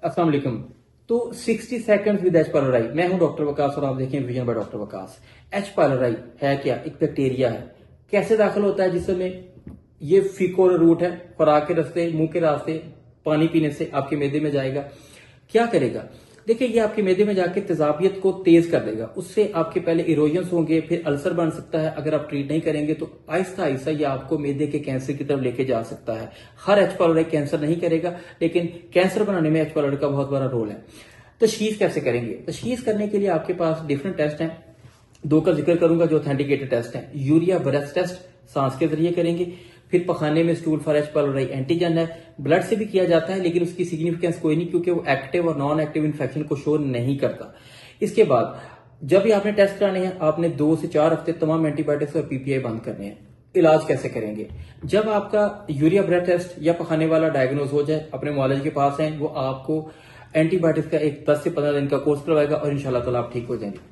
अस्सलाम वालेकुम। तो 60 सेकंड्स विद एच पायलोराई। मैं हूं डॉक्टर वकास और आप देखें vision by doctor Waqas. H pylori है क्या? एक बैक्टीरिया है। कैसे दाखिल होता है जिसमें ये फीकोल रूट है, खुराक के रास्ते, मुंह के रास्ते, पानी पीने से आपके मैदे में जाएगा। क्या करेगा? देखिए, ये आपके मैदे में जाके तेजाबियत को तेज कर देगा। उससे आपके पहले इरोजन्स होंगे, फिर अल्सर बन सकता है। अगर आप ट्रीट नहीं करेंगे तो आहिस्ता आहिस्ता ये आपको मैदे के कैंसर की तरफ लेके जा सकता है। हर एच पायलोराई कैंसर नहीं करेगा, लेकिन कैंसर बनाने में एच पायलोराई का बहुत बड़ा रोल है। तशखीस कैसे करेंगे? तशखीस करने के लिए आपके पास डिफरेंट टेस्ट हैं। दो का जिक्र करूंगा जो ऑथेंटिकेटेड टेस्ट हैं। यूरिया ब्रेथ टेस्ट सांस के जरिए करेंगे। फिर पखाने में स्टूल फॉर एच पायलोराई एंटीजन है, ब्लड से भी किया जाता है, लेकिन उसकी सिग्निफिकेंस कोई नहीं, क्योंकि वो एक्टिव और नॉन एक्टिव इन्फेक्शन को शो नहीं करता। इसके बाद जब भी आपने टेस्ट कराने हैं, आपने 2 से 4 हफ्ते तमाम एंटीबायोटिक्स और पीपीआई बंद करने हैं। इलाज कैसे करेंगे? जब आपका यूरिया ब्रेथ टेस्ट या पखाने वाला डायग्नोज हो जाए, अपने मुआलिज के पास है, वो आपको एंटीबायोटिक्स का एक 10 से 15 दिन का कोर्स करवाएगा और इंशाल्लाह ताला आप ठीक हो जाएंगे।